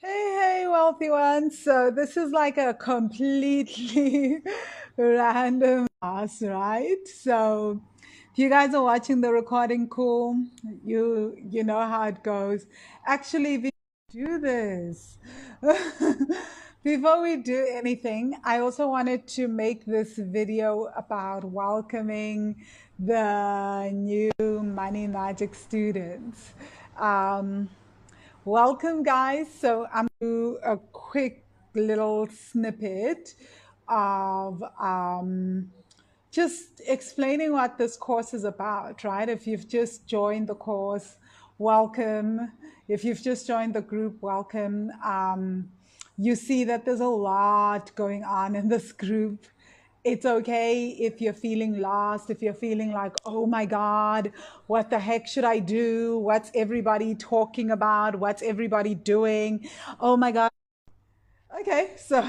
Hey, wealthy ones. So this is like a completely random class, right? So if you guys are watching the recording, cool. You know how it goes. Actually, we do this. Before we do anything, I also wanted to make this video about welcoming the new Money Magic students. Um, Welcome, guys. So I'm going to do a quick little snippet of just explaining what this course is about, right? If you've just joined the course, welcome. If you've just joined the group, welcome. You see that there's a lot going on in this group. It's okay if you're feeling lost, if you're feeling like, oh my God, what the heck should I do? What's everybody talking about? What's everybody doing? Oh my God. Okay, so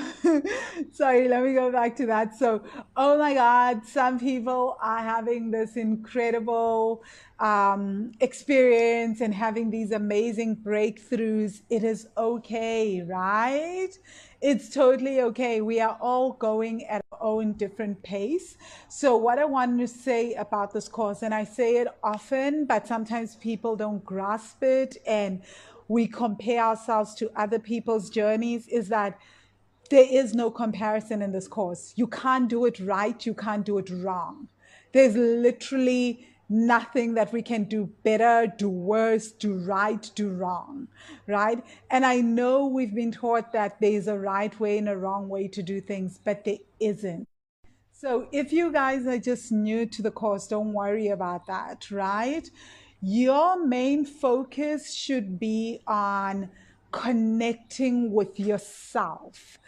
sorry, let me go back to that. So, oh my God, some people are having this incredible experience and having these amazing breakthroughs. It is okay, right? It's totally okay. We are all going at our own different pace. So, what I want to say about this course, and I say it often, but sometimes people don't grasp it, and we compare ourselves to other people's journeys, is that there is no comparison in this course. You can't do it right, you can't do it wrong. There's literally nothing that we can do better, do worse, do right, do wrong, right? And I know we've been taught that there's a right way and a wrong way to do things, but there isn't. So if you guys are just new to the course, don't worry about that, right? Your main focus should be on connecting with yourself.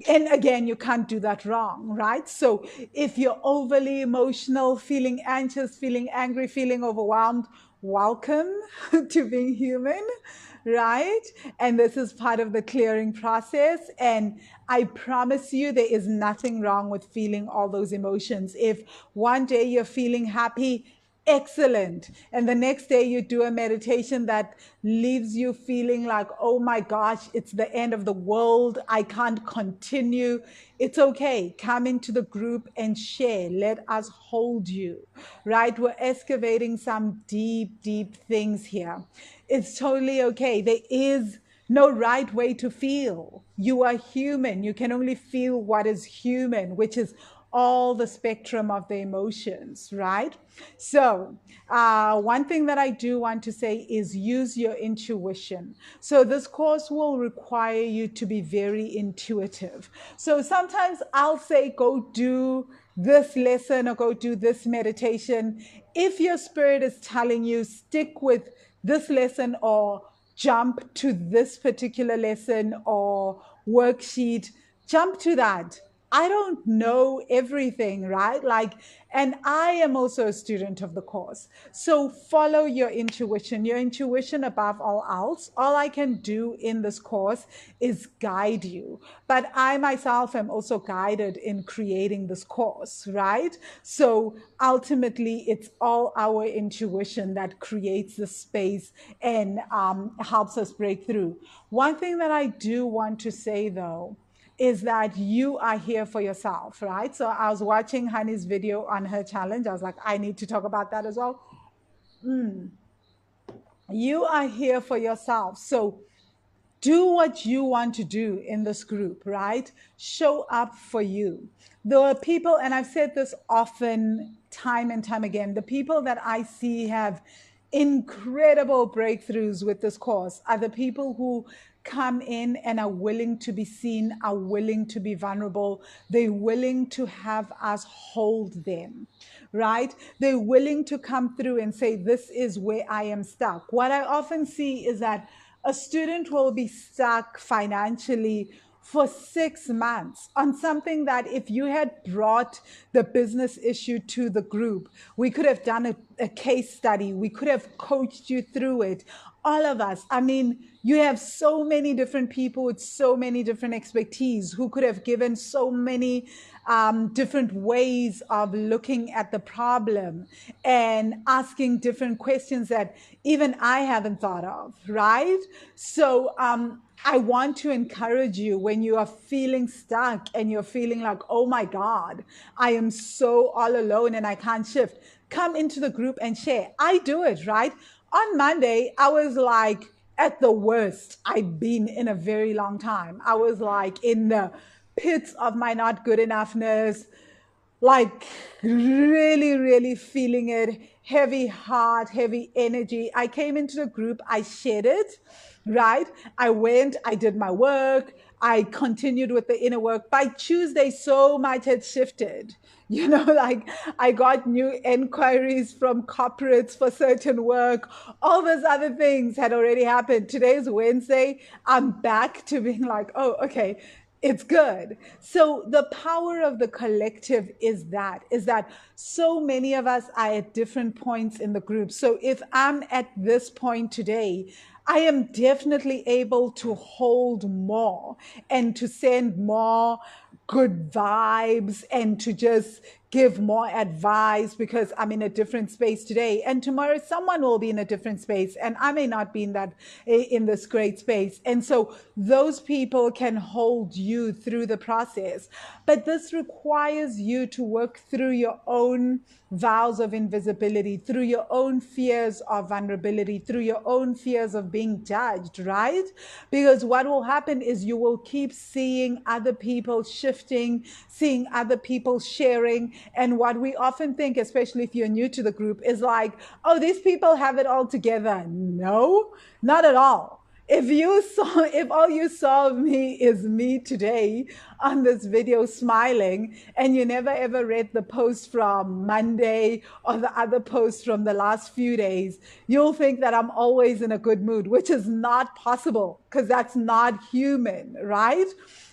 And again, you can't do that wrong, right? So if you're overly emotional, feeling anxious, feeling angry, feeling overwhelmed, welcome to being human, right? And this is part of the clearing process. And I promise you, there is nothing wrong with feeling all those emotions. If one day you're feeling happy, excellent. And the next day you do a meditation that leaves you feeling like, oh my gosh, it's the end of the world. I can't continue. It's okay. Come into the group and share. Let us hold you, right? We're excavating some deep, deep things here. It's totally okay. There is no right way to feel. You are human. You can only feel what is human, which is all the spectrum of the emotions, right? So, one thing that I do want to say is use your intuition. So, this course will require you to be very intuitive. So, sometimes I'll say, go do this lesson or go do this meditation. If your spirit is telling you, stick with this lesson or jump to this particular lesson or worksheet, jump to that. I don't know everything, right? Like, and I am also a student of the course. So follow your intuition above all else. All I can do in this course is guide you. But I myself am also guided in creating this course, right? So ultimately, it's all our intuition that creates the space and helps us break through. One thing that I do want to say though, is that you are here for yourself, right? So I was watching Honey's video on her challenge. I was like, I need to talk about that as well. You are here for yourself. So do what you want to do in this group, right? Show up for you. The people, and I've said this often, time and time again, the people that I see have incredible breakthroughs with this course are the people who come in and are willing to be seen, are willing to be vulnerable. They're willing to have us hold them, right? They're willing to come through and say, this is where I am stuck. What I often see is that a student will be stuck financially for 6 months on something that if you had brought the business issue to the group, we could have done a case study, we could have coached you through it all of us. I mean, you have so many different people with so many different expertise who could have given so many different ways of looking at the problem and asking different questions that even I haven't thought of, right? So, I want to encourage you when you are feeling stuck and you're feeling like, oh my God, I am so all alone and I can't shift. Come into the group and share. I do it, right? On Monday, I was like at the worst I've been in a very long time. I was like in the pits of my not good enoughness, like really, really feeling it, heavy heart, heavy energy. I came into the group, I shared it, right? I went, I did my work, I continued with the inner work. By Tuesday, so much had shifted. Like I got new inquiries from corporates for certain work. All those other things had already happened. Today's Wednesday. I'm back to being like, oh, okay, it's good. So the power of the collective is that so many of us are at different points in the group. So if I'm at this point today, I am definitely able to hold more and to send more good vibes and to just give more advice because I'm in a different space today. And tomorrow someone will be in a different space and I may not be in this great space. And so those people can hold you through the process. But this requires you to work through your own vows of invisibility, through your own fears of vulnerability, through your own fears of being judged, right? Because what will happen is you will keep seeing other people shifting, seeing other people sharing. And what we often think, especially if you're new to the group, is like, oh, these people have it all together. No, not at all. If all you saw of me is me today on this video smiling, and you never ever read the post from Monday or the other post from the last few days, you'll think that I'm always in a good mood, which is not possible because that's not human, right?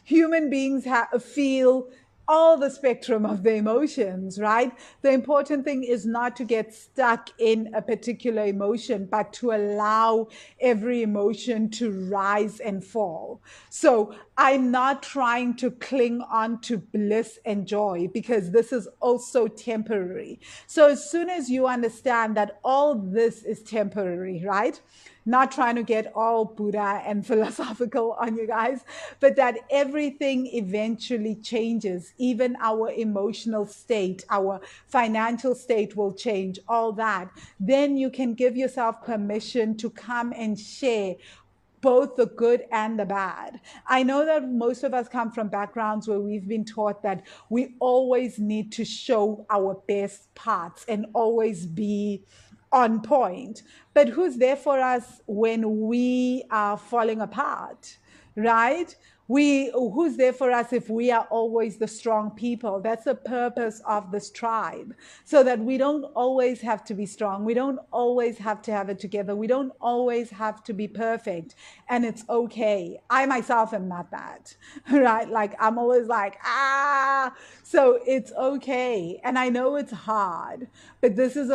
Human beings feel all the spectrum of the emotions, right? The important thing is not to get stuck in a particular emotion, but to allow every emotion to rise and fall. So I'm not trying to cling on to bliss and joy because this is also temporary. So as soon as you understand that all this is temporary, right? Not trying to get all Buddha and philosophical on you guys, but that everything eventually changes. Even our emotional state, our financial state will change, all that. Then you can give yourself permission to come and share both the good and the bad. I know that most of us come from backgrounds where we've been taught that we always need to show our best parts and always be on point. But who's there for us when we are falling apart, right? Who's there for us if we are always the strong people? That's the purpose of this tribe, so that we don't always have to be strong. We don't always have to have it together. We don't always have to be perfect, and it's okay. I myself am not that, right? Like I'm always like, so it's okay. And I know it's hard, but this is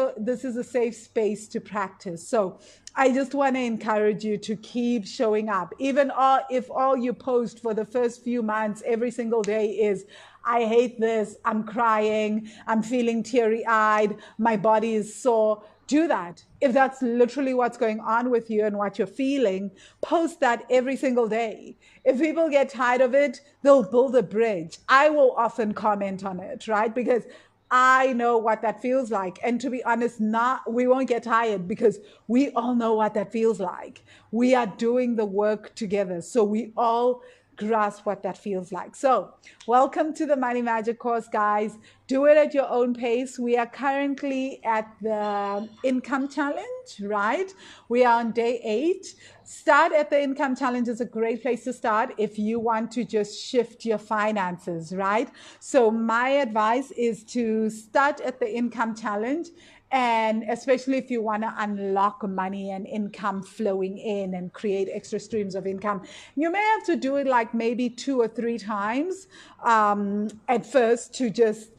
a safe space to practice. So I just want to encourage you to keep showing up. Even if all you post for the first few months every single day is, I hate this, I'm crying, I'm feeling teary eyed, my body is sore. Do that. If that's literally what's going on with you and what you're feeling, post that every single day. If people get tired of it, they'll build a bridge. I will often comment on it, right? Because I know what that feels like. And to be honest, we won't get tired because we all know what that feels like. We are doing the work together. So we all grasp what that feels like. So welcome to the Money Magic course, guys. Do it at your own pace. We are currently at the income challenge, right? We are on day 8. Start at the income challenge is a great place to start if you want to just shift your finances, right? So my advice is to start at the income challenge, and especially if you want to unlock money and income flowing in and create extra streams of income, you may have to do it like maybe 2 or 3 times at first to just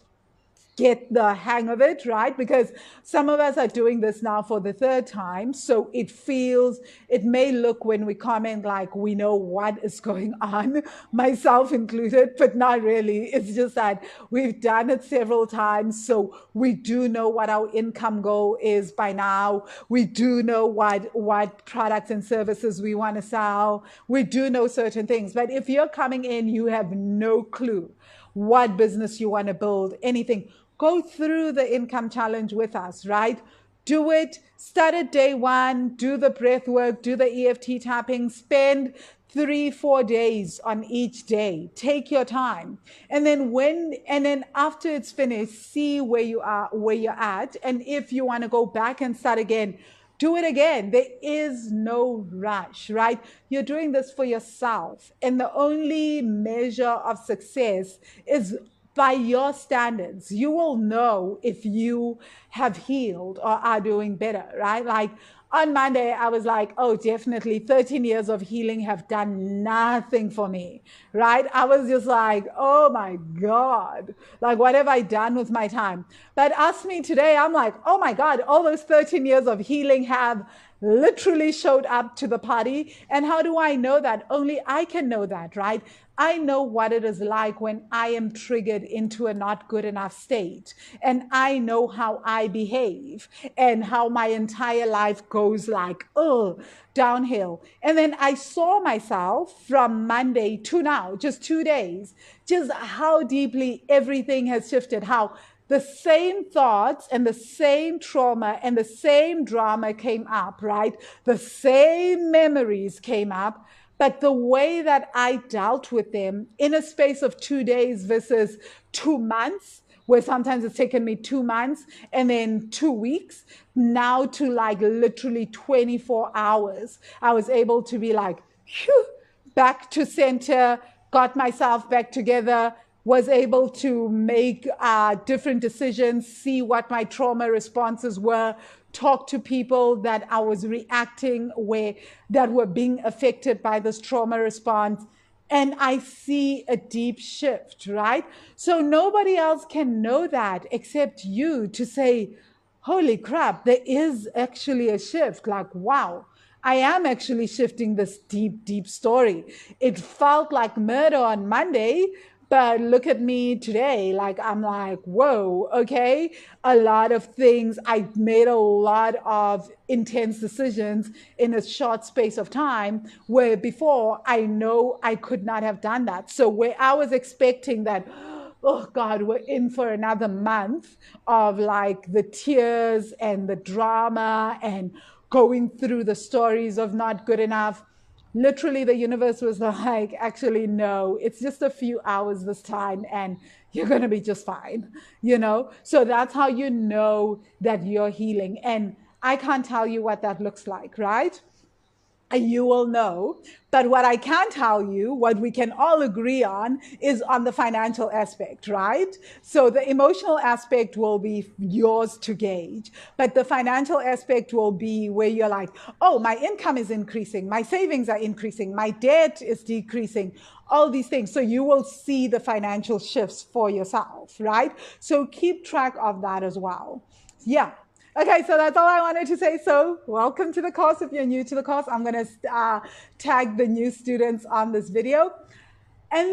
get the hang of it, right? Because some of us are doing this now for the third time. So it may look when we comment like we know what is going on, myself included, but not really. It's just that we've done it several times. So we do know what our income goal is by now. We do know what products and services we want to sell. We do know certain things. But if you're coming in, you have no clue what business you want to build, anything. Go through the income challenge with us, right? Do it. Start at day one. Do the breath work. Do the EFT tapping. Spend 3 4 days on each day. Take your time. And then after it's finished, see where you're at. And if you want to go back and start again, do it again. There is no rush, right? You're doing this for yourself. And the only measure of success is by your standards. You will know if you have healed or are doing better, right? Like on Monday, I was like, oh, definitely 13 years of healing have done nothing for me, right? I was just like, oh my God, like what have I done with my time? But ask me today, I'm like, oh my God, all those 13 years of healing have literally showed up to the party. And how do I know that? Only I can know that, right? I know what it is like when I am triggered into a not good enough state. And I know how I behave and how my entire life goes like, oh, downhill. And then I saw myself from Monday to now, just 2 days, just how deeply everything has shifted, how the same thoughts and the same trauma and the same drama came up, right? The same memories came up, but the way that I dealt with them in a space of 2 days versus 2 months, where sometimes it's taken me 2 months and then 2 weeks, now to like literally 24 hours, I was able to be like, phew, back to center, got myself back together, was able to make different decisions, see what my trauma responses were, talk to people that I was reacting where that were being affected by this trauma response. And I see a deep shift, right? So nobody else can know that except you to say, holy crap, there is actually a shift. Like, wow, I am actually shifting this deep, deep story. It felt like murder on Monday, but look at me today. Like, I'm like, whoa, okay. A lot of things. I made a lot of intense decisions in a short space of time where before I know I could not have done that. So, where I was expecting that, oh God, we're in for another month of like the tears and the drama and going through the stories of not good enough. Literally, the universe was like, actually, no, it's just a few hours this time and you're going to be just fine, you know? So that's how you know that you're healing. And I can't tell you what that looks like, right? You will know. But what I can tell you, what we can all agree on, is on the financial aspect, right? So the emotional aspect will be yours to gauge, but the financial aspect will be where you're like, oh, my income is increasing, my savings are increasing, my debt is decreasing, all these things. So you will see the financial shifts for yourself, right? So keep track of that as well. Yeah. Okay, so that's all I wanted to say. So welcome to the course. If you're new to the course, I'm going to tag the new students on this video. And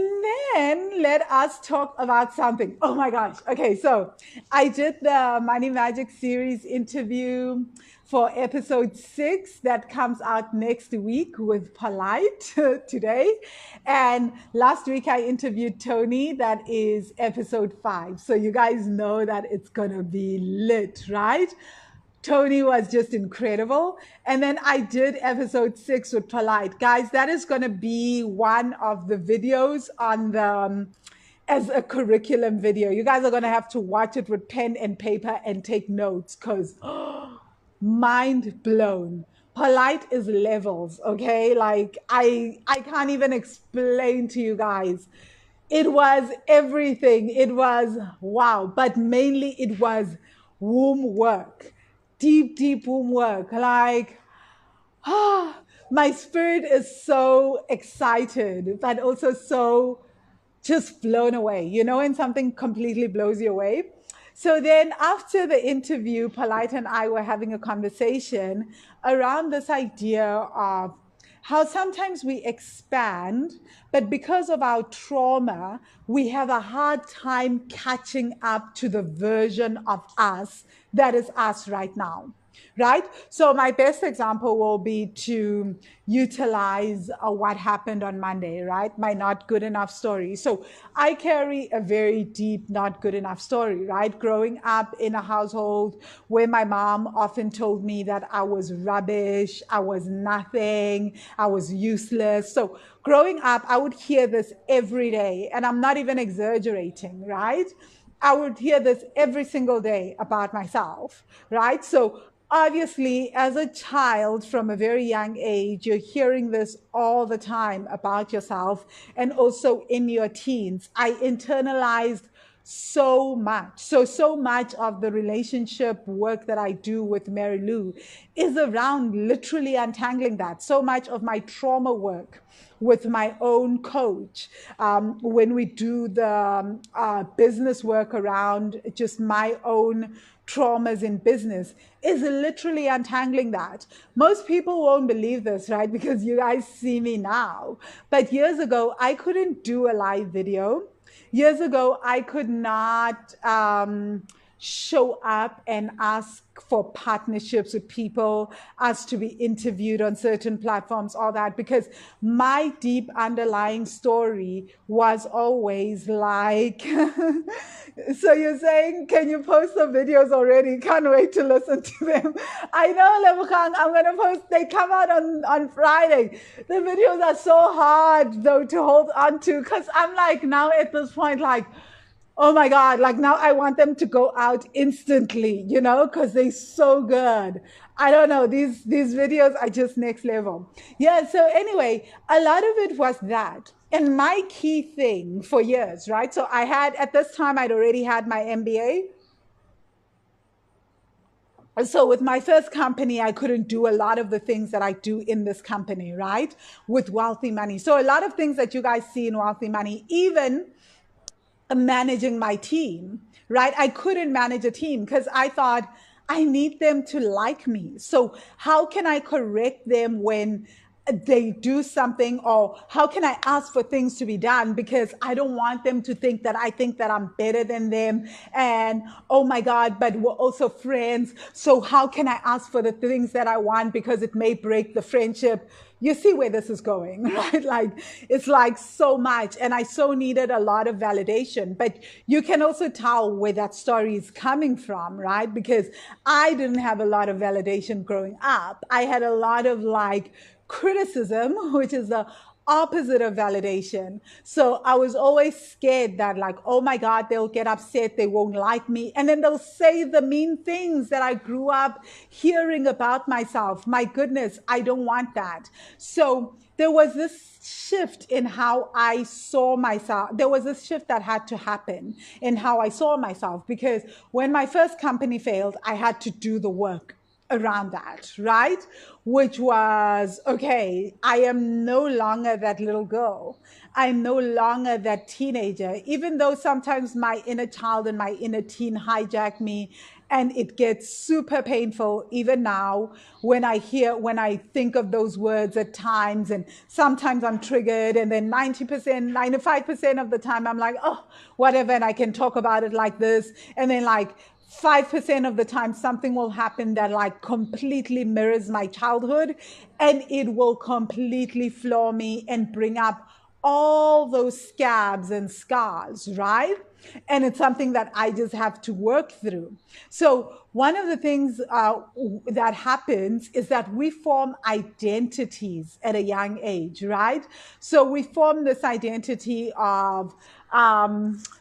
then let us talk about something. Oh my gosh. Okay, so I did the Money Magic series interview for episode 6 that comes out next week with Polite today. And last week I interviewed Tony, that is episode 5. So you guys know that it's going to be lit, right? Tony was just incredible. And then I did episode 6 with Polite. Guys, that is going to be one of the videos on the as a curriculum video. You guys are going to have to watch it with pen and paper and take notes because mind blown. Polite is levels, okay? Like I can't even explain to you guys. It was everything. It was wow, but mainly it was womb work. Deep, deep womb work. Like my spirit is so excited, but also so just blown away. You know, when something completely blows you away. So then after the interview, Polite and I were having a conversation around this idea of how sometimes we expand, but because of our trauma, we have a hard time catching up to the version of us that is us right now. Right? So, my best example will be to utilize what happened on Monday, right? My not good enough story. So, I carry a very deep not good enough story, right? Growing up in a household where my mom often told me that I was rubbish, I was nothing, I was useless. So, growing up, I would hear this every day, and I'm not even exaggerating, right? I would hear this every single day about myself, right? So obviously, as a child from a very young age, you're hearing this all the time about yourself, and also in your teens. I internalized so much. So much of the relationship work that I do with Mary Lou is around literally untangling that. So much of my trauma work with my own coach, when we do the business work around just my own traumas in business, is literally untangling that. Most people won't believe this, right? Because you guys see me now. But years ago, I couldn't do a live video. Years ago, I could not show up and ask for partnerships with people, ask to be interviewed on certain platforms, all that, because my deep underlying story was always like, so you're saying, can you post the videos already? Can't wait to listen to them. I know, Lebukang, I'm going to post, they come out on Friday. The videos are so hard, though, to hold on to, because I'm like, now at this point, like, oh my God, like now I want them to go out instantly, because they're so good. I don't know, these videos are just next level. Yeah, so anyway, a lot of it was that. And my key thing for years, right? So I had, at this time, I'd already had my MBA. So with my first company, I couldn't do a lot of the things that I do in this company, right? With Wealthy Money. So a lot of things that you guys see in Wealthy Money, even managing my team, right? I couldn't manage a team because I thought I need them to like me. So, how can I correct them when they do something, or how can I ask for things to be done, because I don't want them to think that I think that I'm better than them, and oh my God, but we're also friends, so how can I ask for the things that I want, because it may break the friendship. You see where this is going, right? Like, it's like so much. And I so needed a lot of validation. But you can also tell where that story is coming from, right? Because I didn't have a lot of validation growing up. I had a lot of like criticism, which is the opposite of validation. So I was always scared that, like, oh my God, they'll get upset, they won't like me. And then they'll say the mean things that I grew up hearing about myself. My goodness, I don't want that. So there was this shift in how I saw myself. There was this shift that had to happen in how I saw myself, because when my first company failed, I had to do the work around that, right? Which was, okay, I am no longer that little girl. I'm no longer that teenager, even though sometimes my inner child and my inner teen hijack me. And it gets super painful even now when I think of those words at times. And sometimes I'm triggered. And then 90%, 95% of the time, I'm like, oh, whatever. And I can talk about it like this. And then like 5% of the time, something will happen that like completely mirrors my childhood, and it will completely floor me and bring up all those scabs and scars, right? And it's something that I just have to work through. So one of the things that happens is that we form identities at a young age, right? So we form this identity of,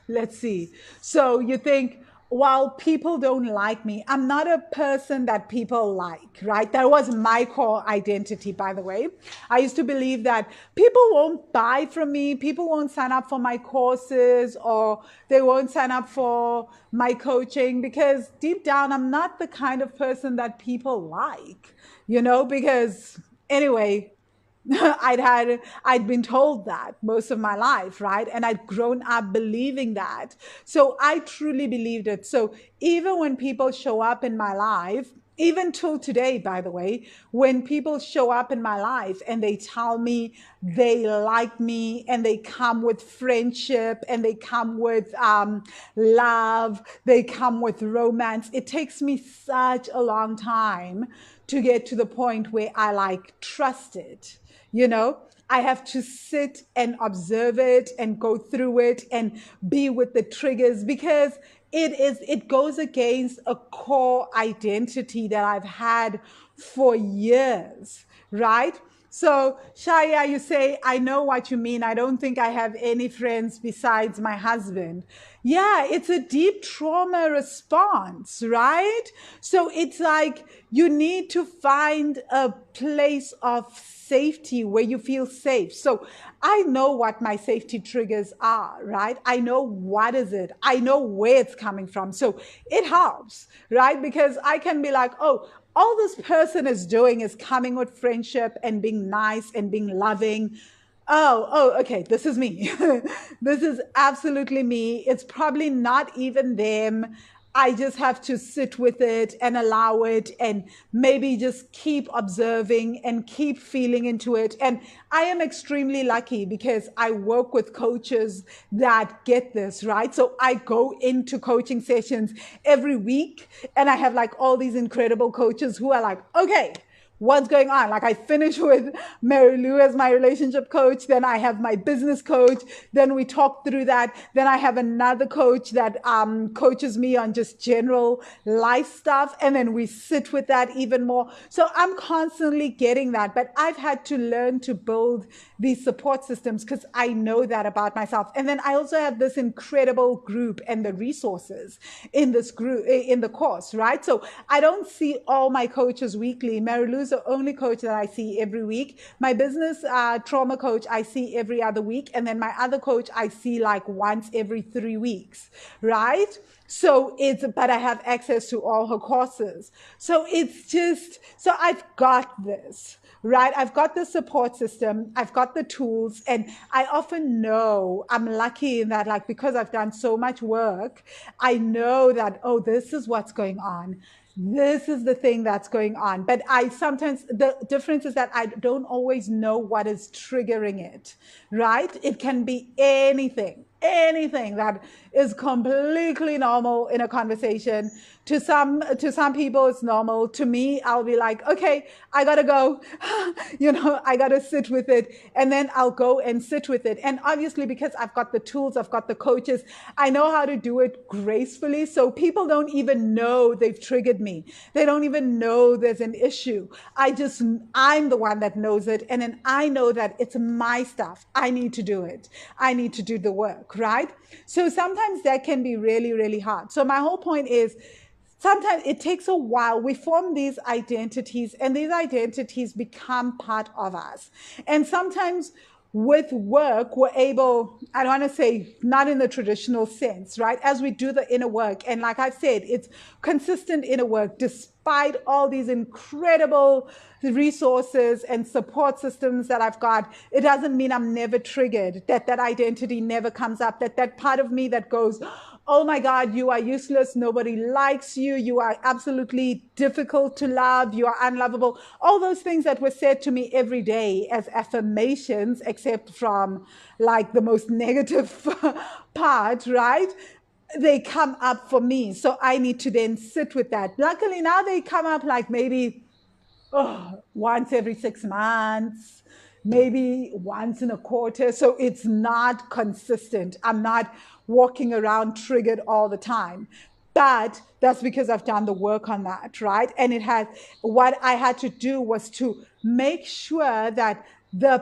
let's see. So you think, while people don't like me, I'm not a person that people like, right? That was my core identity, by the way. I used to believe that people won't buy from me, people won't sign up for my courses, or they won't sign up for my coaching, because deep down, I'm not the kind of person that people like, because anyway, I'd been told that most of my life, right? And I'd grown up believing that. So I truly believed it. So even when people show up in my life, even till today, by the way, when people show up in my life and they tell me they like me and they come with friendship and they come with love, they come with romance, it takes me such a long time to get to the point where I like trust it. You know, I have to sit and observe it and go through it and be with the triggers because it goes against a core identity that I've had for years, right? So, Shaya, you say, I know what you mean. I don't think I have any friends besides my husband. Yeah, it's a deep trauma response, right? So it's like you need to find a place of safety where you feel safe. So I know what my safety triggers are, right? I know what is it. I know where it's coming from. So it helps, right? Because I can be like, oh, all this person is doing is coming with friendship and being nice and being loving. Oh, okay, this is me. This is absolutely me. It's probably not even them. I just have to sit with it and allow it and maybe just keep observing and keep feeling into it. And I am extremely lucky because I work with coaches that get this, right? So I go into coaching sessions every week and I have like all these incredible coaches who are like, okay, what's going on. Like I finish with Mary Lou as my relationship coach. Then I have my business coach. Then we talk through that. Then I have another coach that coaches me on just general life stuff. And then we sit with that even more. So I'm constantly getting that. But I've had to learn to build these support systems because I know that about myself. And then I also have this incredible group and the resources in this group, in the course, right? So I don't see all my coaches weekly. Mary Lou's the only coach that I see every week. My business trauma coach, I see every other week. And then my other coach, I see like once every 3 weeks, right? So but I have access to all her courses. So it's just, so I've got this, right? I've got the support system, I've got the tools, and I often know I'm lucky in that, like, because I've done so much work, I know that, oh, this is what's going on. This is the thing that's going on. But I sometimes, the difference is that I don't always know what is triggering it, right? It can be anything that is completely normal in a conversation. To some people it's normal. To me, I'll be like, okay, I gotta go. I gotta sit with it, and then I'll go and sit with it. And obviously, because I've got the tools, I've got the coaches, I know how to do it gracefully. So people don't even know they've triggered me. They don't even know there's an issue. I'm the one that knows it, and then I know that it's my stuff. I need to do it. I need to do the work, right? So sometimes that can be really, really hard. So my whole point is, sometimes it takes a while. We form these identities, and these identities become part of us. And sometimes with work, we're able, I don't want to say not in the traditional sense, right? As we do the inner work. And like I've said, it's consistent inner work, despite all these incredible resources and support systems that I've got. It doesn't mean I'm never triggered, that identity never comes up, that part of me that goes, oh my God, you are useless. Nobody likes you. You are absolutely difficult to love. You are unlovable. All those things that were said to me every day as affirmations, except from like the most negative part, right? They come up for me. So I need to then sit with that. Luckily now they come up like maybe once every 6 months, maybe once in a quarter. So it's not consistent. I'm not walking around triggered all the time. But that's because I've done the work on that, right? And what I had to do was to make sure that the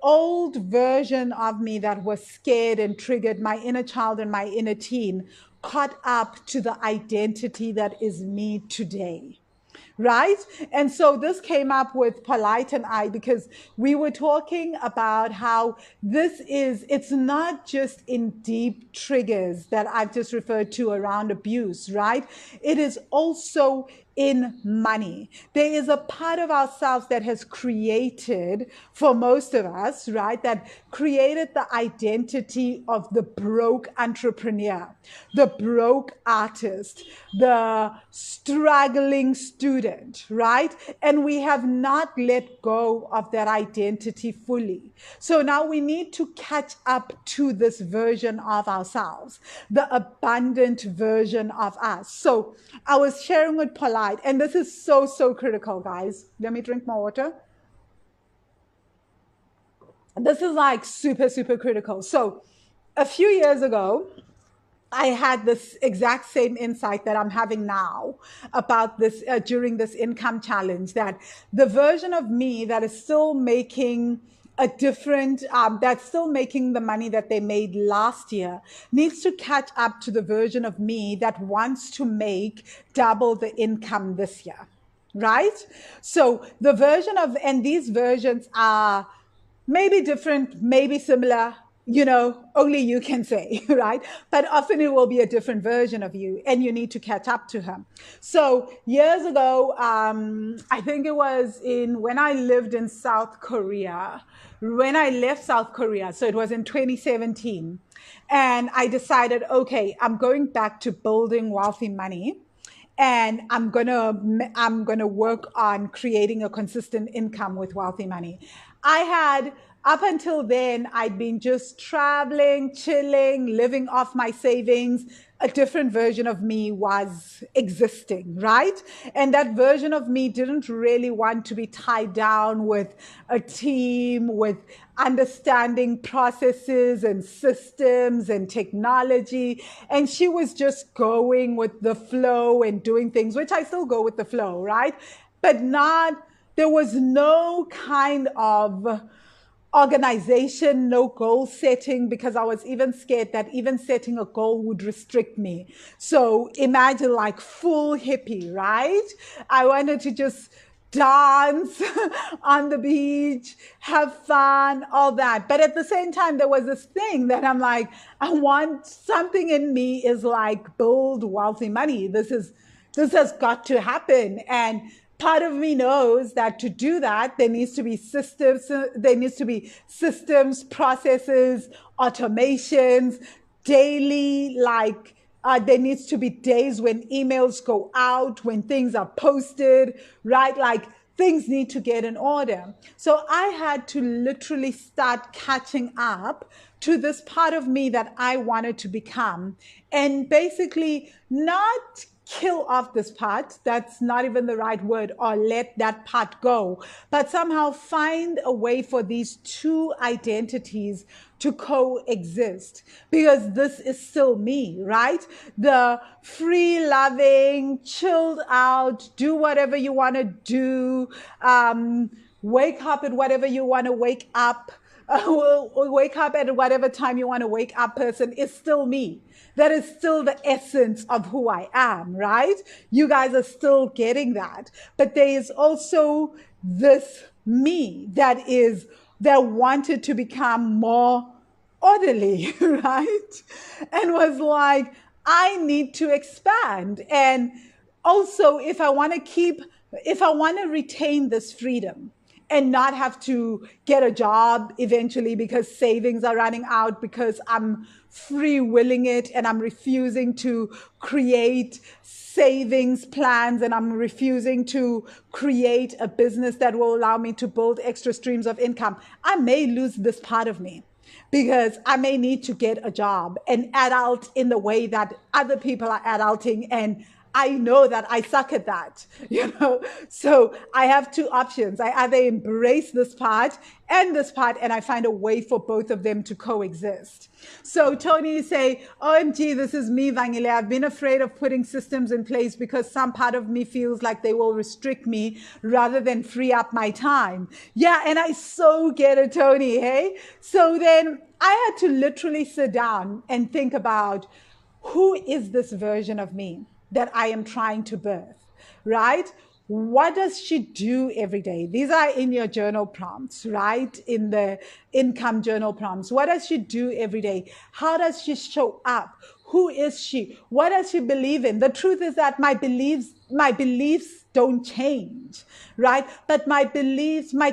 old version of me that was scared and triggered, my inner child and my inner teen, caught up to the identity that is me today, right? And so this came up with Polite and I because we were talking about how it's not just in deep triggers that I've just referred to around abuse, right? It is also in money. There is a part of ourselves that has created, for most of us, right, that created the identity of the broke entrepreneur, the broke artist, the struggling student, right? And we have not let go of that identity fully. So now we need to catch up to this version of ourselves, the abundant version of us. So I was sharing with Polite, and this is so, so critical, guys. Let me drink more water. This is like super, super critical. So a few years ago, I had this exact same insight that I'm having now about this during this income challenge, that the version of me that is still making a different, that's still making the money that they made last year needs to catch up to the version of me that wants to make double the income this year. Right? So the version of, and these versions are maybe different, maybe similar, only you can say, right? But often it will be a different version of you, and you need to catch up to her. So years ago, I think it was when I lived in South Korea, when I left South Korea, so it was in 2017, and I decided, okay, I'm going back to building wealthy money, and I'm gonna work on creating a consistent income with wealthy money. I had, up until then, I'd been just traveling, chilling, living off my savings. A different version of me was existing, right? And that version of me didn't really want to be tied down with a team, with understanding processes and systems and technology. And she was just going with the flow and doing things, which I still go with the flow, right? But there was no kind of organization, no goal setting, because I was even scared that even setting a goal would restrict me. So imagine like full hippie, right? I wanted to just dance on the beach, have fun, all that. But at the same time, there was this thing that I'm like, I want something in me is like build wealthy money. This has got to happen. And part of me knows that to do that, there needs to be systems, processes, automations, daily, like there needs to be days when emails go out, when things are posted, right? Like things need to get in order. So I had to literally start catching up to this part of me that I wanted to become, and basically not kill off this part, that's not even the right word, or let that part go, but somehow find a way for these two identities to coexist, because this is still me, right? The free loving, chilled out, do whatever you want to do, wake up at whatever you want to wake up, wake up at whatever time you want to wake up person is still me. That is still the essence of who I am, right? You guys are still getting that. But there is also this me that wanted to become more orderly, right? And was like, I need to expand. And also, if I want to retain this freedom, and not have to get a job eventually because savings are running out, because I'm free willing it and I'm refusing to create savings plans, and I'm refusing to create a business that will allow me to build extra streams of income. I may lose this part of me, because I may need to get a job and adult in the way that other people are adulting, and I know that I suck at that, So I have two options. I either embrace this part, and I find a way for both of them to coexist. So Tony say, OMG, this is me, Vangile. I've been afraid of putting systems in place because some part of me feels like they will restrict me rather than free up my time. Yeah, and I so get it, Tony, hey? So then I had to literally sit down and think about, who is this version of me that I am trying to birth, right? What does she do every day? These are in your journal prompts, right? In the income journal prompts. What does she do every day? How does she show up? Who is she? What does she believe in? The truth is that my beliefs don't change, right? But my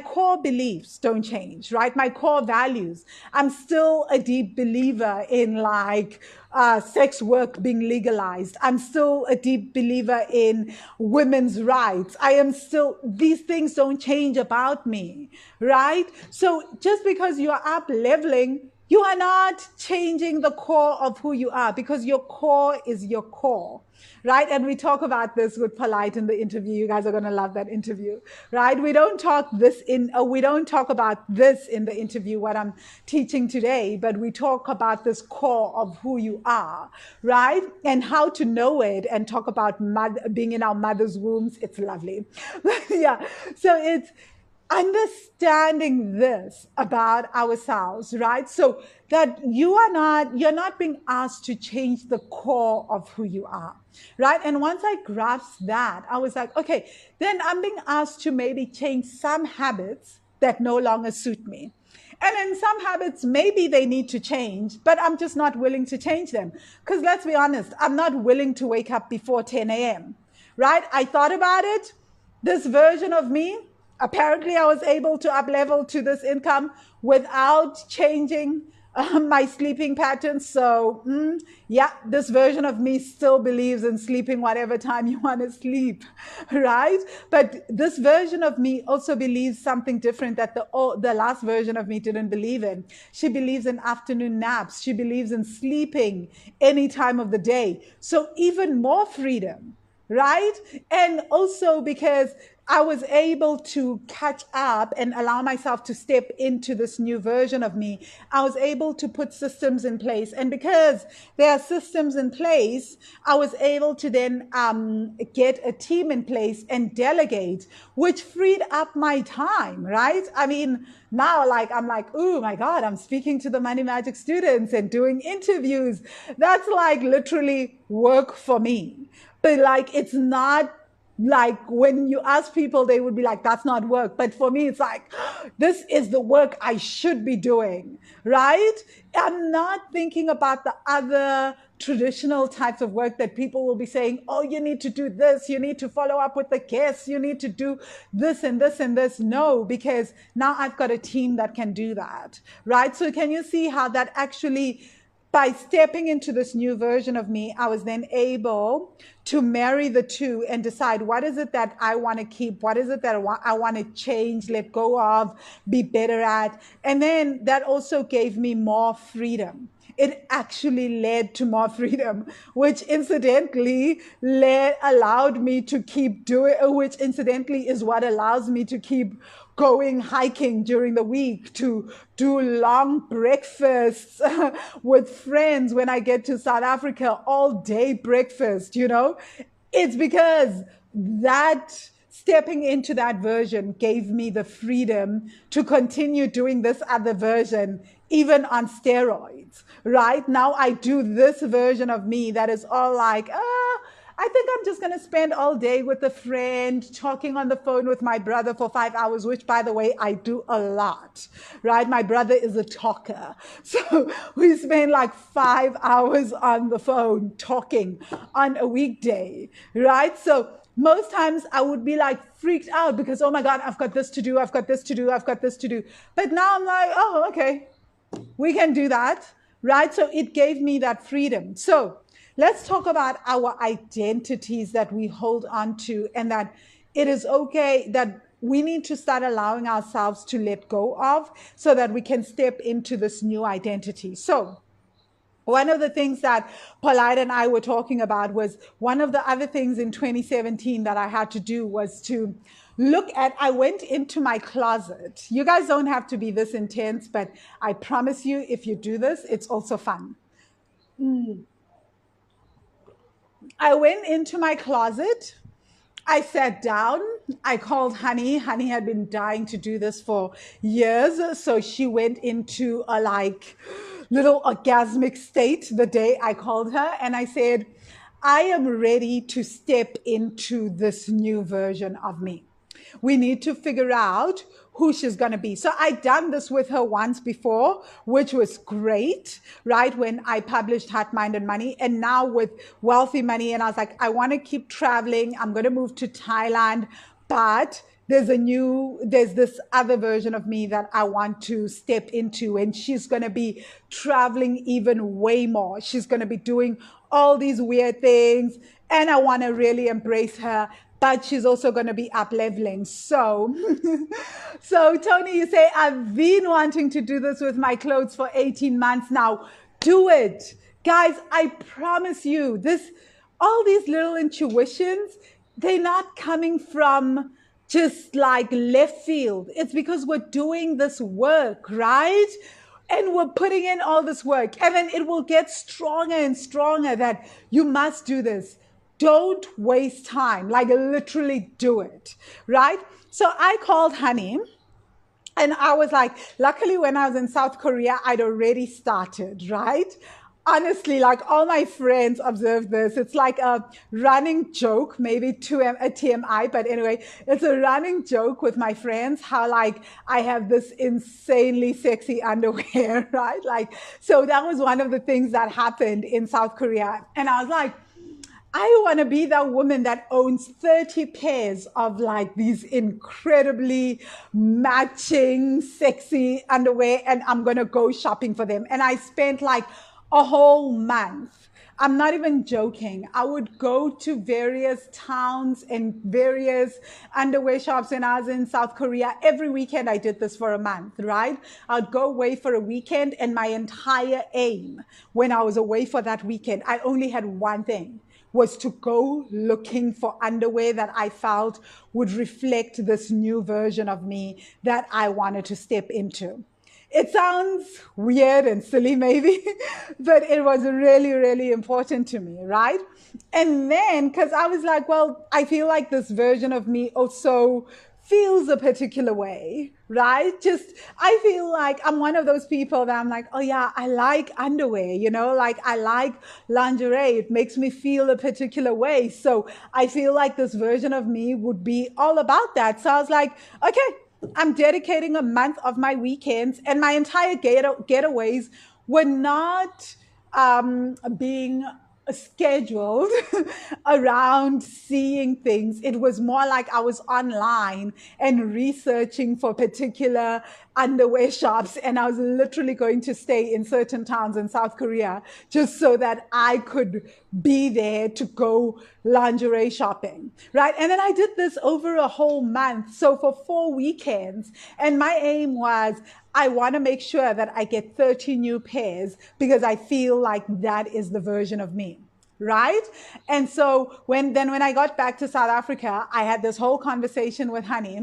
core beliefs don't change, right? My core values. I'm still a deep believer in like sex work being legalized. I'm still a deep believer in women's rights. I am still, these things don't change about me, right? So just because you're up leveling, you are not changing the core of who you are, because your core is your core, right? And we talk about this with Polite in the interview. You guys are going to love that interview, right? We don't talk about this in the interview, what I'm teaching today, but we talk about this core of who you are, right? And how to know it, and talk about being in our mother's wombs. It's lovely. Yeah. So it's understanding this about ourselves, right? So that you're not being asked to change the core of who you are, right? And once I grasped that, I was like, okay, then I'm being asked to maybe change some habits that no longer suit me. And then some habits, maybe they need to change, but I'm just not willing to change them. Because let's be honest, I'm not willing to wake up before 10 a.m., right? I thought about it. This version of me, apparently I was able to up level to this income without changing my sleeping patterns. So yeah, this version of me still believes in sleeping whatever time you want to sleep, right? But this version of me also believes something different that the last version of me didn't believe in. She believes in afternoon naps. She believes in sleeping any time of the day. So even more freedom, right? And also because I was able to catch up and allow myself to step into this new version of me. I was able to put systems in place. And because there are systems in place, I was able to then get a team in place and delegate, which freed up my time, right? I mean, now I'm like, oh my God, I'm speaking to the Money Magic students and doing interviews. That's like literally work for me. But like, it's not like when you ask people, they would be like, that's not work. But for me, it's like, this is the work I should be doing, right? I'm not thinking about the other traditional types of work that people will be saying, oh, you need to do this, you need to follow up with the guests, you need to do this and this and this. No, because now I've got a team that can do that, right? So can you see how that actually, by stepping into this new version of me, I was then able to marry the two and decide, what is it that I want to keep? What is it that I want to change, let go of, be better at? And then that also gave me more freedom. It actually led to more freedom, which incidentally allowed me to keep doing, which incidentally is what allows me to keep going hiking during the week, to do long breakfasts with friends when I get to South Africa, all day breakfast, It's because that stepping into that version gave me the freedom to continue doing this other version, even on steroids, right? Now I do this version of me that is all like, I think I'm just going to spend all day with a friend talking on the phone with my brother for 5 hours, which, by the way, I do a lot, right? My brother is a talker. So we spend like 5 hours on the phone talking on a weekday, right? So most times I would be like freaked out because, oh my God, I've got this to do, I've got this to do, I've got this to do. But now I'm like, oh, okay, we can do that, right? So it gave me that freedom. So let's talk about our identities that we hold on to, and that it is okay, that we need to start allowing ourselves to let go of so that we can step into this new identity. So one of the things that Polite and I were talking about was, one of the other things in 2017 that I had to do was to I went into my closet. You guys don't have to be this intense, but I promise you, if you do this, it's also fun. I went into my closet. I sat down. I called Honey. Honey had been dying to do this for years. So she went into a little orgasmic state the day I called her. And I said, I am ready to step into this new version of me. We need to figure out who she's going to be. So I done this with her once before, which was great, right? When I published Heart, Mind, and Money, and now with Wealthy Money. And I was like, I want to keep traveling. I'm going to move to Thailand, but there's this other version of me that I want to step into, and she's going to be traveling even way more. She's going to be doing all these weird things, and I want to really embrace her, but she's also going to be up leveling. So, so Tony, you say, I've been wanting to do this with my clothes for 18 months now. Do it. Guys, I promise you, all these little intuitions, they're not coming from just like left field. It's because we're doing this work, right? And we're putting in all this work, and then it will get stronger and stronger that you must do this. Don't waste time, like literally do it, right? So I called Honey. And I was like, luckily when I was in South Korea, I'd already started, right? Honestly, like all my friends observed this. It's like a running joke, maybe a TMI, but anyway, it's a running joke with my friends how like I have this insanely sexy underwear, right? Like, so that was one of the things that happened in South Korea. And I was like, I want to be that woman that owns 30 pairs of like these incredibly matching, sexy underwear, and I'm going to go shopping for them. And I spent like a whole month. I'm not even joking. I would go to various towns and various underwear shops when I was in South Korea. Every weekend I did this for a month, right? I'd go away for a weekend, and my entire aim when I was away for that weekend, I only had one thing, was to go looking for underwear that I felt would reflect this new version of me that I wanted to step into. It sounds weird and silly, maybe, but it was really, really important to me, right? And then, because I was like, well, I feel like this version of me also feels a particular way, right? I feel like I'm one of those people that I'm like, oh yeah, I like underwear, like I like lingerie. It makes me feel a particular way. So I feel like this version of me would be all about that. So I was like, okay, I'm dedicating a month of my weekends, and my entire getaways were not being scheduled around seeing things. It was more like I was online and researching for particular underwear shops, and I was literally going to stay in certain towns in South Korea just so that I could be there to go lingerie shopping, right? And then I did this over a whole month, so for 4 weekends, and my aim was I want to make sure that I get 30 new pairs because I feel like that is the version of me. Right? And so when I got back to South Africa, I had this whole conversation with Honey,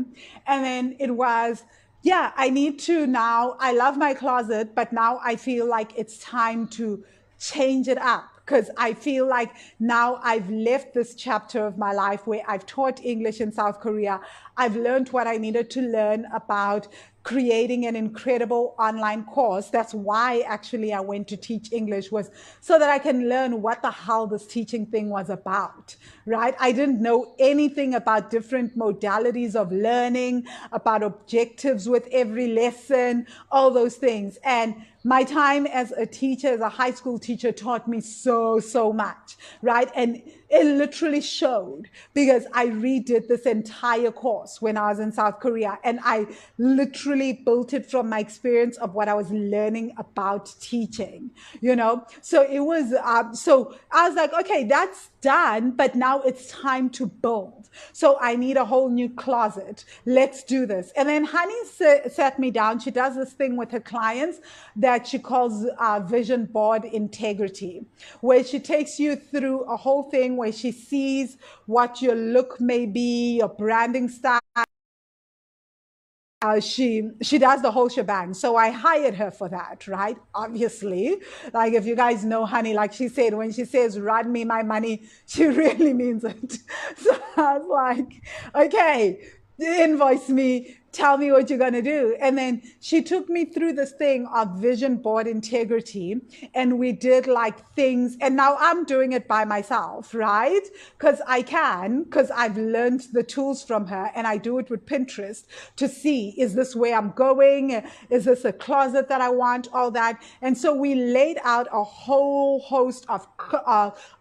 and then it was, yeah, I need to now, I love my closet, but now I feel like it's time to change it up, because I feel like now I've left this chapter of my life where I've taught English in South Korea. I've learned what I needed to learn about creating an incredible online course. That's why actually I went to teach English, was so that I can learn what the hell this teaching thing was about, right? I didn't know anything about different modalities of learning, about objectives with every lesson, all those things. And my time as a teacher, as a high school teacher, taught me so much, right? And it literally showed, because I redid this entire course when I was in South Korea, and I literally built it from my experience of what I was learning about teaching, So it was, so I was like, okay, that's done, but now it's time to build. So I need a whole new closet. Let's do this. And then Honey sat me down. She does this thing with her clients that she calls vision board integrity, where she takes you through a whole thing where she sees what your look may be, your branding style. She does the whole shebang. So I hired her for that, right? Obviously, like if you guys know Honey, like she said, when she says run me my money, she really means it. So I was like, okay, invoice me, tell me what you're going to do. And then she took me through this thing of vision board integrity. And we did like things. And now I'm doing it by myself, right? Because I've learned the tools from her, and I do it with Pinterest to see, is this where I'm going? Is this a closet that I want? All that. And so we laid out a whole host of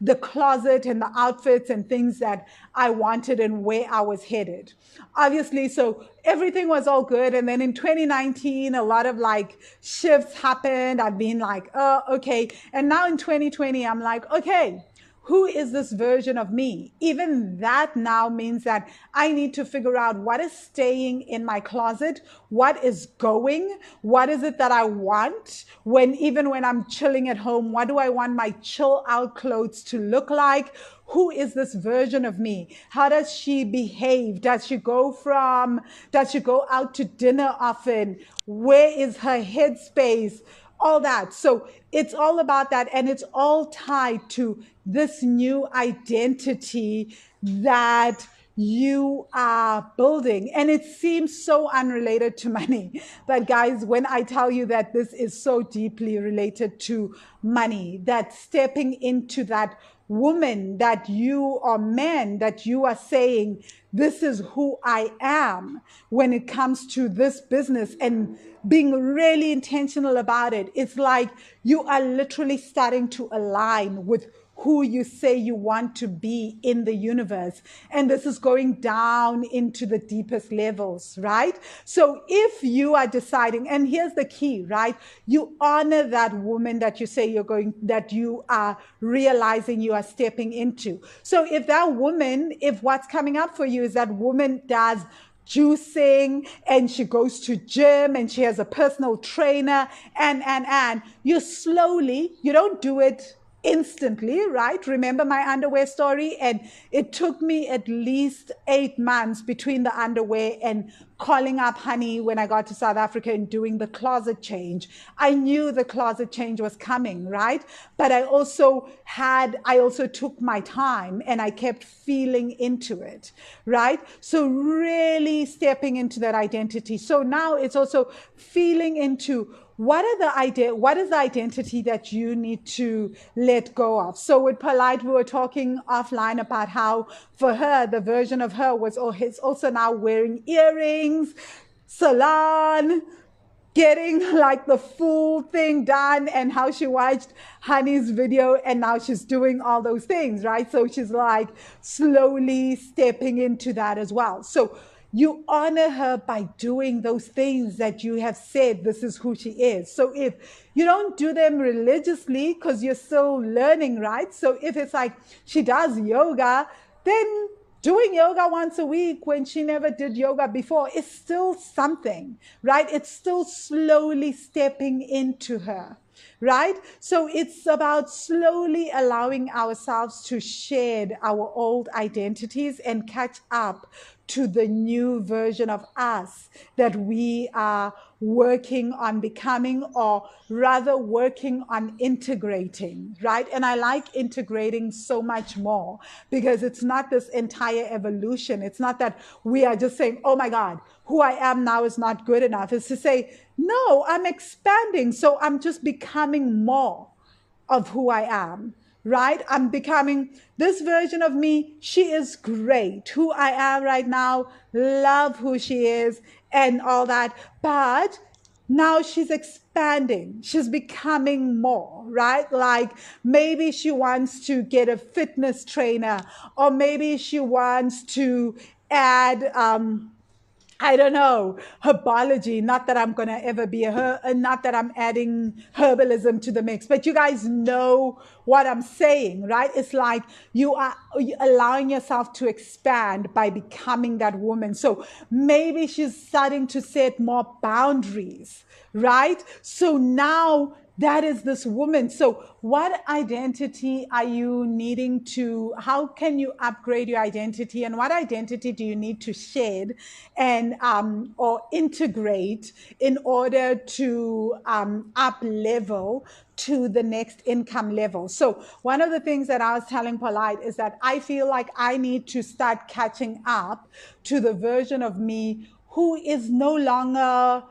the closet and the outfits and things that I wanted and where I was headed. Obviously, so everything was all good. And then in 2019, a lot of like shifts happened. I've been like, oh, okay. And now in 2020, I'm like, okay, who is this version of me? Even that now means that I need to figure out what is staying in my closet, what is going, what is it that I want even when I'm chilling at home, what do I want my chill out clothes to look like? Who is this version of me? How does she behave? Does she go out to dinner often? Where is her headspace? All that. So it's all about that. And it's all tied to this new identity that you are building. And it seems so unrelated to money. But guys, when I tell you that this is so deeply related to money, that stepping into that woman that you or man that you are saying, this is who I am when it comes to this business, and being really intentional about it. It's like you are literally starting to align with who you say you want to be in the universe. And this is going down into the deepest levels, right? So if you are deciding, and here's the key, right? You honor that woman that you say that you are realizing you are stepping into. So if what's coming up for you is that woman does juicing and she goes to gym and she has a personal trainer and you don't do it instantly, right? Remember my underwear story? And it took me at least 8 months between the underwear and calling up Honey when I got to South Africa and doing the closet change. I knew the closet change was coming, right? But I also took my time and I kept feeling into it, right? So really stepping into that identity. So now it's also feeling into what is the identity that you need to let go of? So with Polite, we were talking offline about how for her, the version of her is also now wearing earrings, salon, getting like the full thing done, and how she watched Honey's video and now she's doing all those things, right? So she's like slowly stepping into that as well. So you honor her by doing those things that you have said this is who she is. So if you don't do them religiously because you're still learning, right? So if it's like she does yoga, then doing yoga once a week when she never did yoga before is still something, right? It's still slowly stepping into her, right? So it's about slowly allowing ourselves to shed our old identities and catch up to the new version of us that we are working on becoming, or rather working on integrating, right? And I like integrating so much more because it's not this entire evolution. It's not that we are just saying, oh my God, who I am now is not good enough. It's to say, no, I'm expanding. So I'm just becoming more of who I am, right? I'm becoming this version of me. She is great. Who I am right now, love who she is and all that. But now she's expanding. She's becoming more, right? Like maybe she wants to get a fitness trainer, or maybe she wants to add, I don't know, herbology. Not that I'm going to ever be not that I'm adding herbalism to the mix, but you guys know what I'm saying, right? It's like you are allowing yourself to expand by becoming that woman. So maybe she's starting to set more boundaries, right? So now that is this woman. So what identity are you needing to, how can you upgrade your identity, and what identity do you need to shed and or integrate in order to up level to the next income level? So one of the things that I was telling Polite is that I feel like I need to start catching up to the version of me who is no longer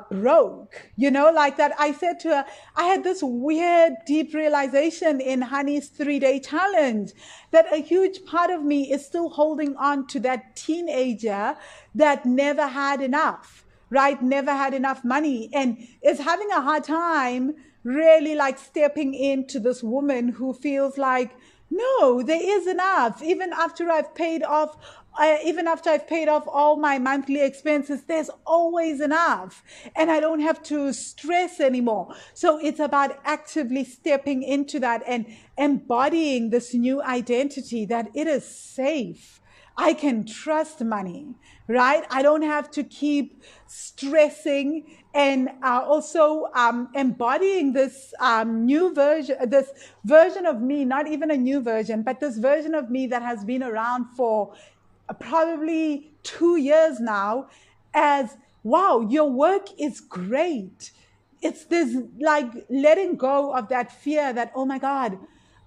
broke, like that. I said to her, I had this weird, deep realization in Honey's 3-day challenge that a huge part of me is still holding on to that teenager that never had enough, right? Never had enough money and is having a hard time really like stepping into this woman who feels like, no, there is enough. Even after I've paid off all my monthly expenses, there's always enough. And I don't have to stress anymore. So it's about actively stepping into that and embodying this new identity that it is safe. I can trust money, right? I don't have to keep stressing and also embodying this this version of me, not even a new version, but this version of me that has been around for probably 2 years now as, wow, your work is great. It's this like letting go of that fear that, oh my God,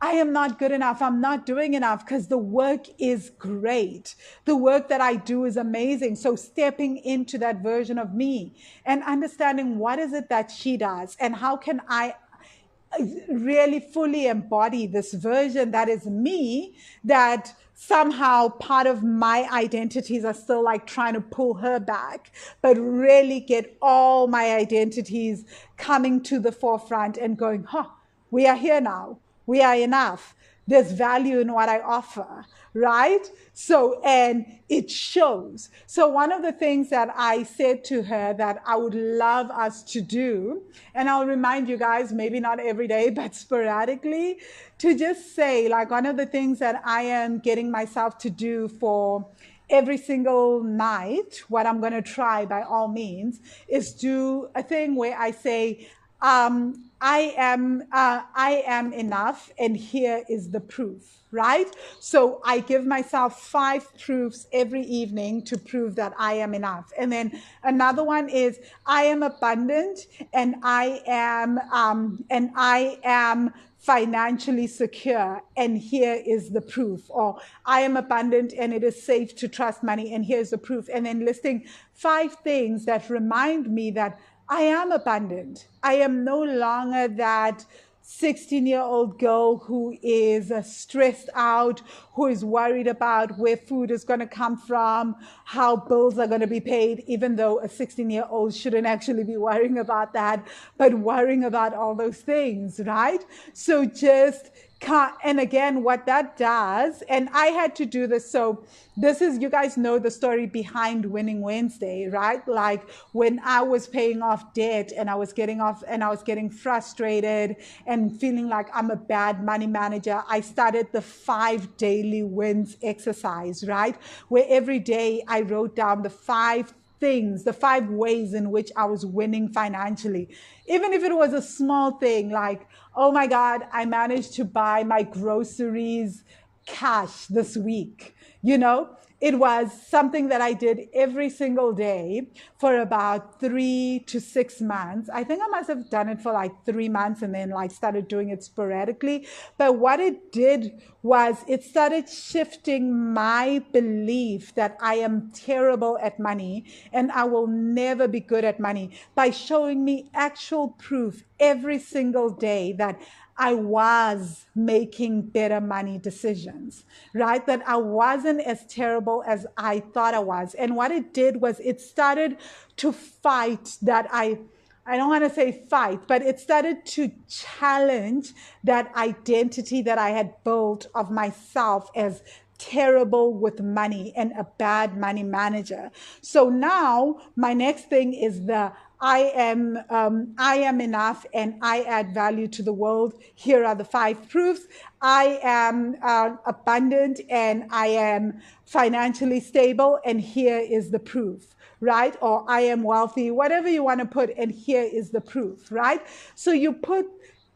I am not good enough. I'm not doing enough because the work is great. The work that I do is amazing. So stepping into that version of me and understanding what is it that she does and how can I really fully embody this version that is me, that somehow part of my identities are still like trying to pull her back, but really get all my identities coming to the forefront and going, huh, we are here now. We are enough. There's value in what I offer, right? So, and it shows. So, one of the things that I said to her that I would love us to do, and I'll remind you guys, maybe not every day, but sporadically, to just say, like, one of the things that I am getting myself to do for every single night, what I'm going to try by all means, is do a thing where I say, I am enough, and here is the proof, right? So I give myself 5 proofs every evening to prove that I am enough. And then another one is I am abundant, and I am financially secure, and here is the proof. Or I am abundant and it is safe to trust money, and here's the proof. And then listing 5 things that remind me that I am abundant. I am no longer that 16-year-old girl who is stressed out, who is worried about where food is going to come from, how bills are going to be paid, even though a 16-year-old shouldn't actually be worrying about that, but worrying about all those things, right? So just and again, what that does, and I had to do this. So this is, you guys know the story behind Winning Wednesday, right? Like when I was paying off debt and I was getting frustrated and feeling like I'm a bad money manager, I started the 5 daily wins exercise, right? Where every day I wrote down the 5 things, the 5 ways in which I was winning financially. Even if it was a small thing like, oh my God, I managed to buy my groceries cash this week. It was something that I did every single day for about 3 to 6 months. I think I must have done it for like 3 months and then like started doing it sporadically. But what it did was it started shifting my belief that I am terrible at money and I will never be good at money by showing me actual proof every single day that I was making better money decisions, right? That I wasn't as terrible as I thought I was. And what it did was it started to fight that I don't want to say fight, but it started to challenge that identity that I had built of myself as terrible with money and a bad money manager. So now my next thing is I am enough and I add value to the world. Here are the 5 proofs. I am abundant and I am financially stable, and here is the proof, right? Or I am wealthy, whatever you want to put, and here is the proof, right? So you put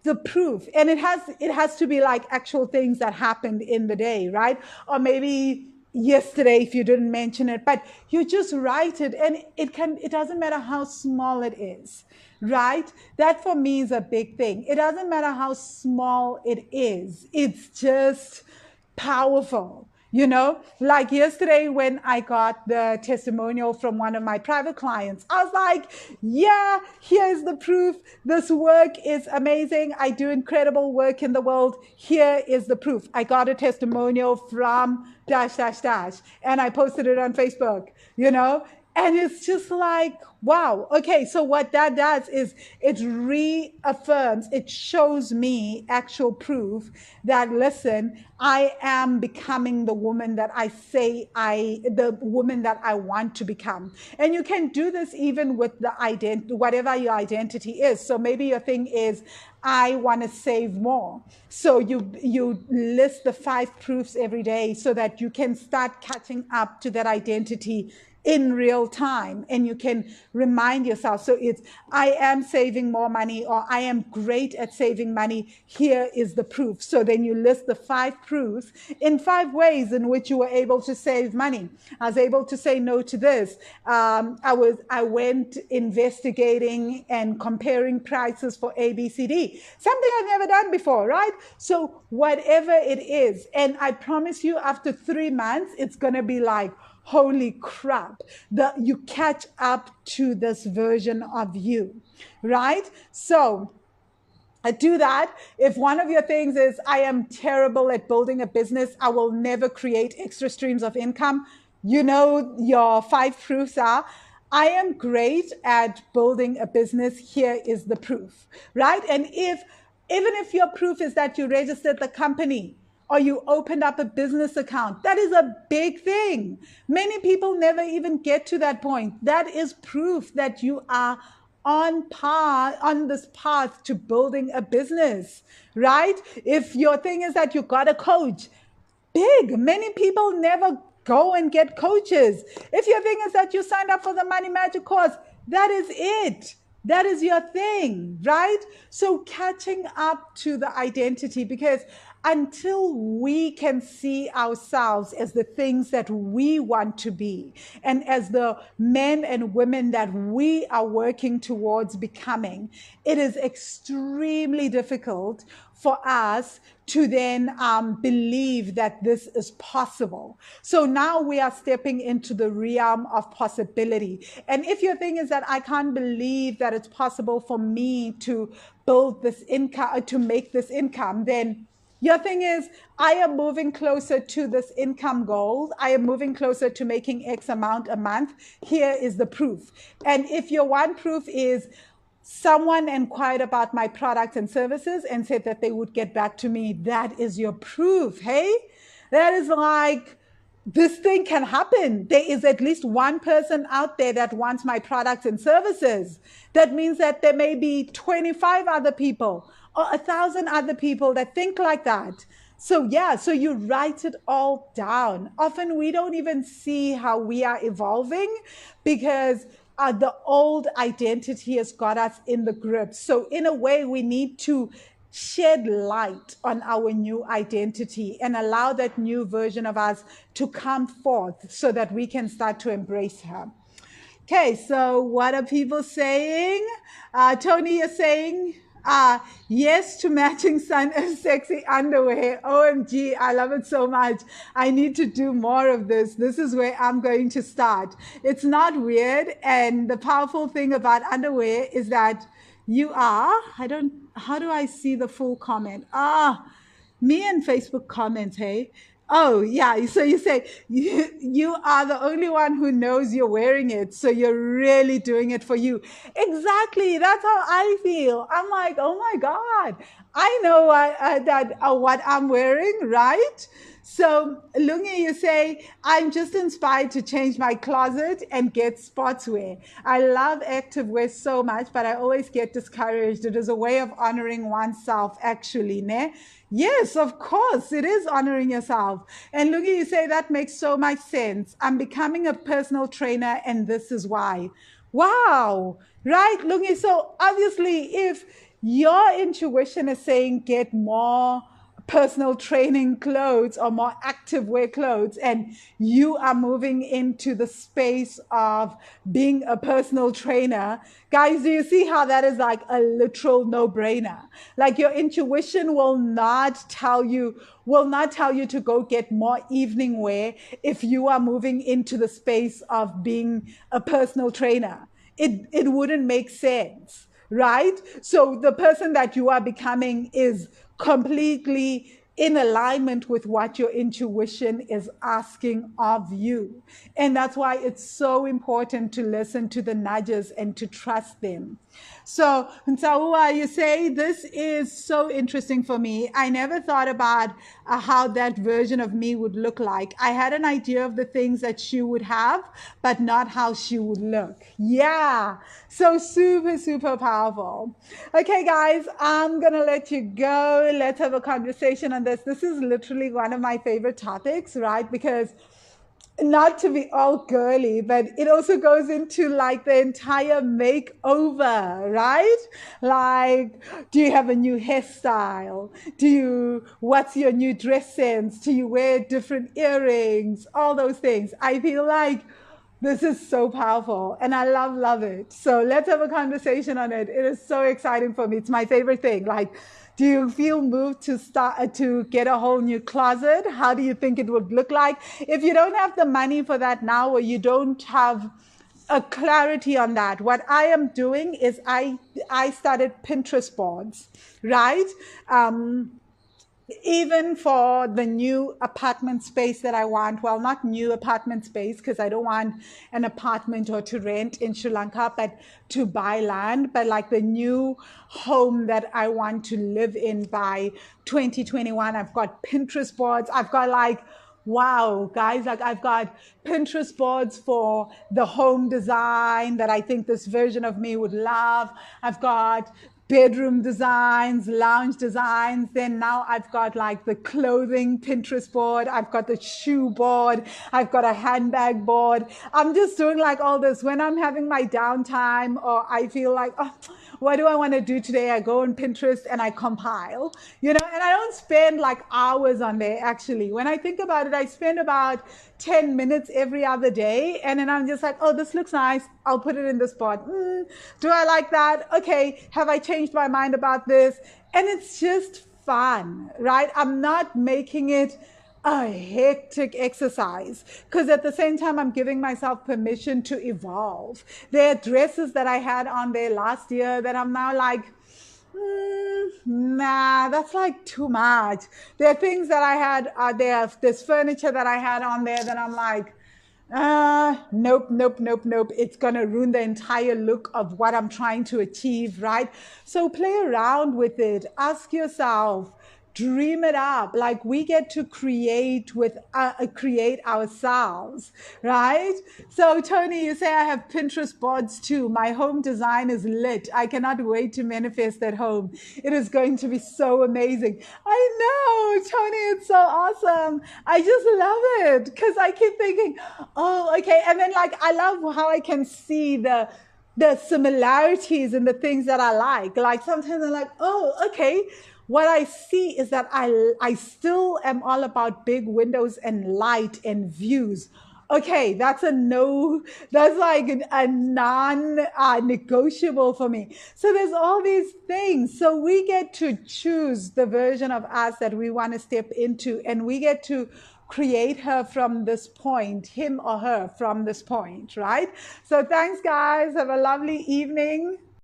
the proof, and it has to be like actual things that happened in the day, right? Or maybe yesterday if you didn't mention it, but you just write it, and it doesn't matter how small it is, right? That for me is a big thing. It doesn't matter how small it is, it's just powerful. Like yesterday when I got the testimonial from one of my private clients, I was like, yeah, here's the proof. This work is amazing. I do incredible work in the world. Here is the proof. I got a testimonial from dash, dash, dash, and I posted it on Facebook, you know? And it's just like, wow. Okay, so what that does is it reaffirms, it shows me actual proof that, listen, I am becoming the woman that the woman that I want to become. And you can do this even with the whatever your identity is. So maybe your thing is, I want to save more. So you list the 5 proofs every day so that you can start catching up to that identity in real time, and you can remind yourself. So it's, I am saving more money, or I am great at saving money. Here is the proof. So then you list the 5 proofs in 5 ways in which you were able to save money. I was able to say no to this. I went investigating and comparing prices for ABCD, something I've never done before, right? So whatever it is, and I promise you, after 3 months, it's going to be like, holy crap, you catch up to this version of you, right? So I do that. If one of your things is, I am terrible at building a business, I will never create extra streams of income, your 5 proofs are, I am great at building a business. Here is the proof, right? And even if your proof is that you registered the company, or you opened up a business account, that is a big thing. Many people never even get to that point. That is proof that you are on this path to building a business, right? If your thing is that you got a coach, big. Many people never go and get coaches. If your thing is that you signed up for the Money Magic course, that is it. That is your thing, right? So catching up to the identity, because until we can see ourselves as the things that we want to be, and as the men and women that we are working towards becoming, it is extremely difficult for us to then believe that this is possible. So now we are stepping into the realm of possibility. And if your thing is that I can't believe that it's possible for me to build this income, to make this income, then your thing is, I am moving closer to this income goal. I am moving closer to making X amount a month. Here is the proof. And if your one proof is, someone inquired about my products and services and said that they would get back to me, that is your proof. Hey, that is like, this thing can happen. There is at least one person out there that wants my products and services. That means that there may be 25 other people or 1,000 other people that think like that. So yeah, so you write it all down. Often we don't even see how we are evolving because the old identity has got us in the grip. So in a way, we need to shed light on our new identity and allow that new version of us to come forth so that we can start to embrace her. Okay, so what are people saying? Tony is saying, yes to matching sexy underwear. OMG, I love it so much. I need to do more of this. This is where I'm going to start. It's not weird. And the powerful thing about underwear is that how do I see the full comment? Me and Facebook comments, hey? Oh, yeah. So you say you are the only one who knows you're wearing it. So you're really doing it for you. Exactly. That's how I feel. I'm like, oh my God, I know what I'm wearing, right? So Lungi, you say, I'm just inspired to change my closet and get sportswear. I love activewear so much, but I always get discouraged. It is a way of honoring oneself, actually, ne? Yes, of course, it is honoring yourself. And Lungi, you say that makes so much sense. I'm becoming a personal trainer, and this is why. Wow, right, Lungi? So obviously, if your intuition is saying get more personal training clothes or more active wear clothes, and you are moving into the space of being a personal trainer. Guys, do you see how that is like a literal no-brainer? Like your intuition will not tell you to go get more evening wear if you are moving into the space of being a personal trainer. It wouldn't make sense, right? So the person that you are becoming is completely in alignment with what your intuition is asking of you. And that's why it's so important to listen to the nudges and to trust them. So, Nsaua, you say this is so interesting for me. I never thought about how that version of me would look like. I had an idea of the things that she would have, but not how she would look. Yeah. So super, super powerful. Okay, guys, I'm going to let you go. Let's have a conversation on this. This is literally one of my favorite topics, right? Because not to be all girly, but it also goes into like the entire makeover, right? Like, do you have a new hairstyle? What's your new dress sense? Do you wear different earrings? All those things. I feel like this is so powerful and I love it. So let's have a conversation on it. It is so exciting for me. It's my favorite thing. Like, do you feel moved to start to get a whole new closet? How do you think it would look like? If you don't have the money for that now, or you don't have a clarity on that, what I am doing is I started Pinterest boards, right? Even for the new apartment space that I want, well, not new apartment space, because I don't want an apartment or to rent in Sri Lanka, but to buy land, but like the new home that I want to live in by 2021. I've got Pinterest boards. I've got like, wow, guys, like I've got Pinterest boards for the home design that I think this version of me would love. I've got bedroom designs, lounge designs. Then now I've got like the clothing Pinterest board. I've got the shoe board. I've got a handbag board. I'm just doing like all this when I'm having my downtime or I feel like, oh, what do I want to do today? I go on Pinterest and I compile, and I don't spend like hours on there actually. When I think about it, I spend about 10 minutes every other day. And then I'm just like, oh, this looks nice. I'll put it in this spot. Do I like that? Okay. Have I changed my mind about this? And it's just fun, right? I'm not making it a hectic exercise because at the same time I'm giving myself permission to evolve. There are dresses that I had on there last year that I'm now like, nah, that's like too much. There are things that I had, there's furniture that I had on there that I'm like, nope. It's going to ruin the entire look of what I'm trying to achieve, right? So play around with it. Ask yourself, dream it up. Like we get to create ourselves, right? So Tony, you say I have Pinterest boards too. My home design is lit. I cannot wait to manifest at home. It is going to be so amazing. I know, Tony, it's so awesome. I just love it because I keep thinking, oh, okay. And then like, I love how I can see the similarities in the things that I like. Like sometimes I'm like, oh, okay. What I see is that I still am all about big windows and light and views. Okay, that's a no, that's like a non-negotiable for me. So there's all these things. So we get to choose the version of us that we want to step into, and we get to create her from this point, him or her from this point, right? So thanks, guys. Have a lovely evening.